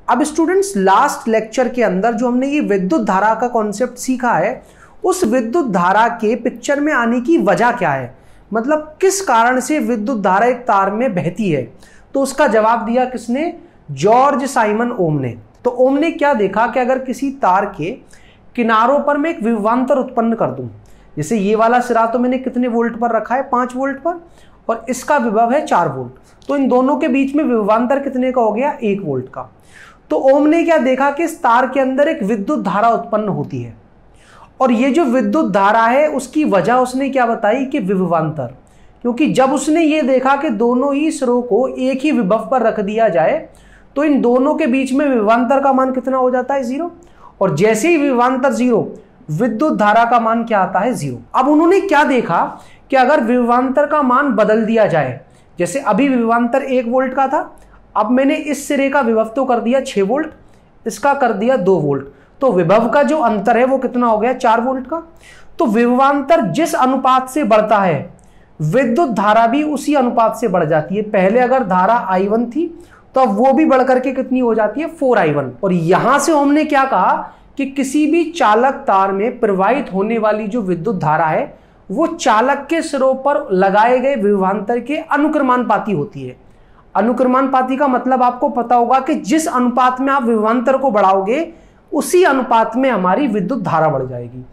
अब students last lecture के अंदर जो हमने ये विद्युत धारा का कॉन्सेप्ट सीखा है, उस विद्युत धारा के पिक्चर में आने की वजह क्या है, मतलब किस कारण से विद्युत धारा एक तार में बहती है। तो उसका जवाब दिया किसने? जॉर्ज साइमन ओम ने। तो ओम ने क्या देखा कि अगर किसी तार के किनारों पर मैं एक विभवांतर उत्पन्न कर दूं, जैसे ये वाला सिरा तो मैंने कितने वोल्ट पर रखा है? 5 वोल्ट पर, और इसका विभव है 4 वोल्ट, तो इन दोनों के बीच में विभवांतर कितने का हो गया? 1 वोल्ट का। तो ओम ने क्या देखा कि इस तार के अंदर एक विद्युत धारा उत्पन्न होती है, और ये जो विद्युत धारा है उसकी वजह उसने क्या बताई कि विभवांतर। क्योंकि जब उसने ये देखा कि दोनों ही सिरों को एक ही विभव पर रख दिया जाए तो इन दोनों के बीच में विभवांतर का मान कितना हो जाता है? 0। और जैसे ही विभवांतर 0, विद्युत धारा का मान क्या आता है? 0। अब उन्होंने क्या देखा कि अगर विभवांतर का मान बदल दिया जाए, जैसे अभी विभवांतर 1 वोल्ट का था, अब मैंने इस सिरे का विभव तो कर दिया 6 वोल्ट, इसका कर दिया 2 वोल्ट, तो विभव का जो अंतर है वो कितना हो गया? 4 वोल्ट का। तो विभवांतर जिस अनुपात से बढ़ता है, विद्युत धारा भी उसी अनुपात से बढ़ जाती है। पहले अगर धारा I1 थी तो अब वो भी बढ़कर के कितनी हो जाती है? 4I1। और यहां से हमने क्या कहा कि किसी भी चालक तार में प्रवाहित होने वाली जो विद्युत धारा है वो चालक के सिरों पर लगाए गए विभवांतर के अनुक्रमानुपाती होती है। अनुक्रमानुपाती का मतलब आपको पता होगा कि जिस अनुपात में आप विभवांतर को बढ़ाओगे उसी अनुपात में हमारी विद्युत धारा बढ़ जाएगी।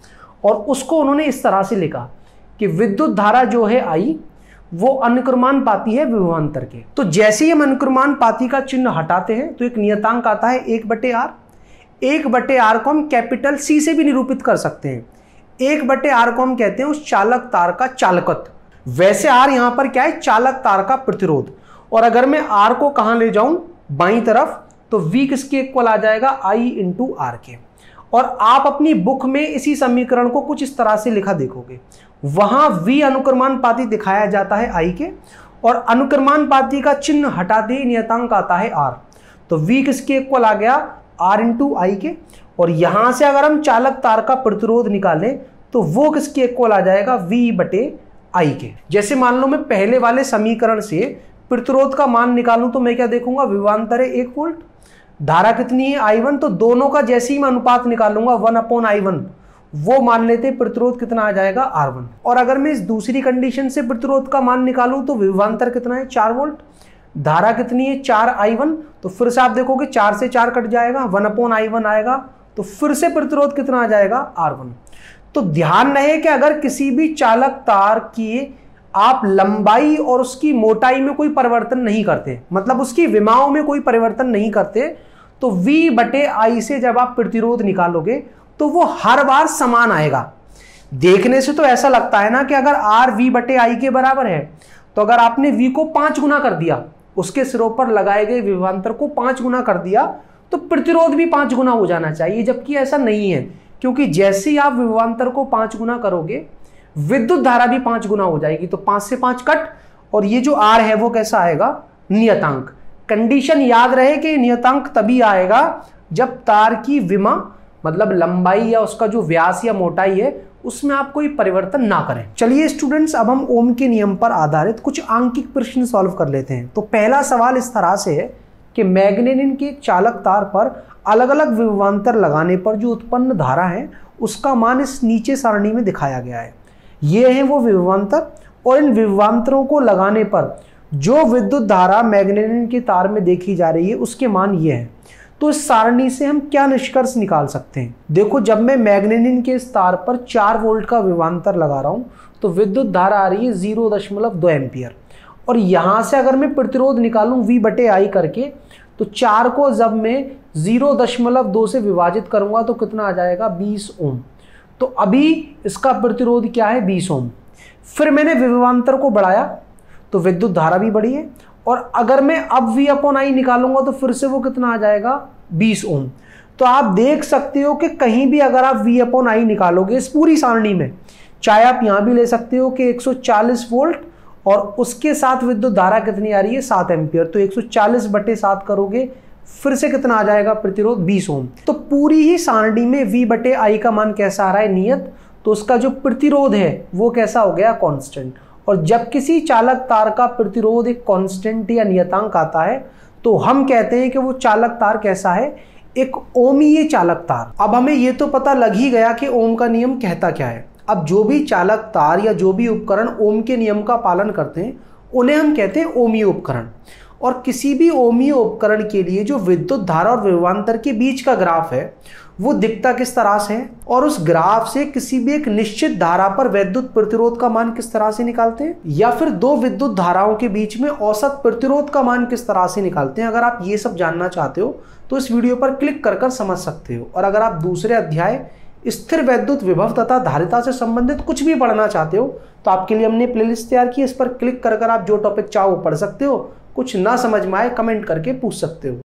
और उसको उन्होंने इस तरह से लिखा कि विद्युत धारा जो है I, वो अनुक्रमानुपाती है विभवांतर के। तो जैसे ही हम अनुक्रमानुपाती का चिन्ह हटाते हैं तो एक नियतांक आता है 1/R। 1/R को हम कैपिटल C से भी निरूपित कर सकते हैं। 1/R को हम कहते हैं उस चालक तार का चालकत्व। वैसे R यहां पर क्या है? चालक तार का प्रतिरोध। और अगर मैं R को कहां ले जाऊं? बाईं तरफ, तो V किसके इक्वल आ जाएगा? I × R के। और आप अपनी बुक में इसी समीकरण को कुछ इस तरह से लिखा देखोगे, वहां V अनुक्रमानुपाती दिखाया जाता है I के, और अनुक्रमानुपाती का चिन्ह हटाते ही नियतांक आता है R। तो V किसके इक्वल आ गया? R × I के। और यहां से अगर हम चालक तार का प्रतिरोध निकालें तो वो किसके इक्वल आ जाएगा? V/I के। जैसे मान लो मैं पहले वाले समीकरण से प्रतिरोध का मान निकालूं तो मैं क्या देखूंगा? विभवांतर है 1 वोल्ट, धारा कितनी है? I1। तो दोनों का जैसे ही मैं अनुपात निकालूंगा 1/I1, वो मान लेते प्रतिरोध कितना आ जाएगा? R1। और अगर मैं इस दूसरी कंडीशन से प्रतिरोध का मान निकालूं तो विभवांतर कितना है? 4 वोल्ट, धारा कितनी है? 4I1। तो फिर से आप देखोगे 4 से 4 कट जाएगा, 1/I1 आएगा, तो फिर से प्रतिरोध कितना आ जाएगा? R1। तो ध्यान रहे कि अगर किसी भी चालक तार की आप लंबाई और उसकी मोटाई में कोई परिवर्तन नहीं करते, मतलब उसकी विमाओं में कोई परिवर्तन नहीं करते, तो V/I से जब आप प्रतिरोध निकालोगे तो वो हर बार समान आएगा। देखने से तो ऐसा लगता है ना कि अगर R V/I के बराबर है, तो अगर आपने V को 5 गुना कर दिया, उसके सिरों पर लगाए गए विभवांतर को 5 गुना कर दिया, तो प्रतिरोध भी 5 गुना हो जाना चाहिए, जबकि ऐसा नहीं है। क्योंकि जैसे ही आप विभवांतर को 5 गुना करोगे, विद्युत धारा भी 5 गुना हो जाएगी। तो 5 से 5 कट, और ये जो R है वो कैसा आएगा? नियतांक। कंडीशन याद रहे कि नियतांक तभी आएगा जब तार की विमा, मतलब लंबाई या उसका जो व्यास या मोटाई है, उसमें आप कोई परिवर्तन ना करें। चलिए स्टूडेंट्स, अब हम ओम के नियम पर आधारित कुछ आंकिक प्रश्न सॉल्व कर लेते हैं। तो पहला सवाल इस तरह से है कि मैग्नेटिन के एक चालक तार पर अलग अलग विभवांतर लगाने पर जो उत्पन्न धारा है उसका मान इस नीचे सारणी में दिखाया गया है। ये है वो विभवांतर, और इन विभवांतरों को लगाने पर जो विद्युत धारा मैग्नेटिन के तार में देखी जा रही है उसके मान ये है। तो इस सारणी से हम क्या निष्कर्ष निकाल सकते हैं? देखो, जब मैं मैग्नेटिन के इस तार पर 4 वोल्ट का विभवांतर लगा रहा हूं तो विद्युत धारा आ रही है 0.2 एम्पियर। और यहां से अगर मैं प्रतिरोध निकालूं V/I करके, तो 4 को जब मैं 0.2 से विभाजित करूंगा तो कितना आ जाएगा? 20 ओम। तो अभी इसका प्रतिरोध क्या है? 20 ओम। फिर मैंने विभवांतर को बढ़ाया तो विद्युत धारा भी बढ़ी है, और अगर मैं अब V/I निकालूंगा तो फिर से वो कितना आ जाएगा? 20 ओम। तो आप देख सकते हो कि कहीं भी अगर आप V/I निकालोगे इस पूरी सारणी में, चाहे आप यहां भी ले सकते हो कि 140 वोल्ट और उसके साथ विद्युत धारा कितनी आ रही है? 7 एम्पियर। तो 140/7 करोगे, फिर से कितना आ जाएगा? प्रतिरोध 20 ओम। तो पूरी ही सारणी में V/I का मान कैसा आ रहा है? नियत। तो उसका जो प्रतिरोध है वो कैसा हो गया? कांस्टेंट। और जब किसी चालक तार का प्रतिरोध एक कांस्टेंट या नियतांक आता है तो हम कहते हैं कि वो चालक तार कैसा है, एक ओमीय चालक तार। अब हमें ये तो पता लग ही गया कि ओम का नियम कहता क्या है। अब जो भी चालक तार या जो भी उपकरण ओम के नियम का पालन करते हैं उन्हें हम कहते हैं ओमीय उपकरण। और किसी भी ओमीय उपकरण के लिए जो विद्युत धारा और विभवांतर के बीच का ग्राफ है वो दिखता किस तरह से है, और उस ग्राफ से किसी भी एक निश्चित धारा पर वैद्युत प्रतिरोध का मान किस तरह से निकालते हैं, या फिर दो विद्युत धाराओं के बीच में औसत प्रतिरोध का मान किस तरह से निकालते हैं। अगर आप ये सब जानना चाहते हो तो इस वीडियो पर क्लिक कर समझ सकते हो। और अगर आप दूसरे अध्याय स्थिर वैद्युत विभव तथा धारिता से संबंधित कुछ भी पढ़ना चाहते हो तो आपके लिए हमने प्लेलिस्ट तैयार की है, इस पर क्लिक कर आप जो टॉपिक चाहो पढ़ सकते हो। कुछ ना समझ में आए कमेंट करके पूछ सकते हो।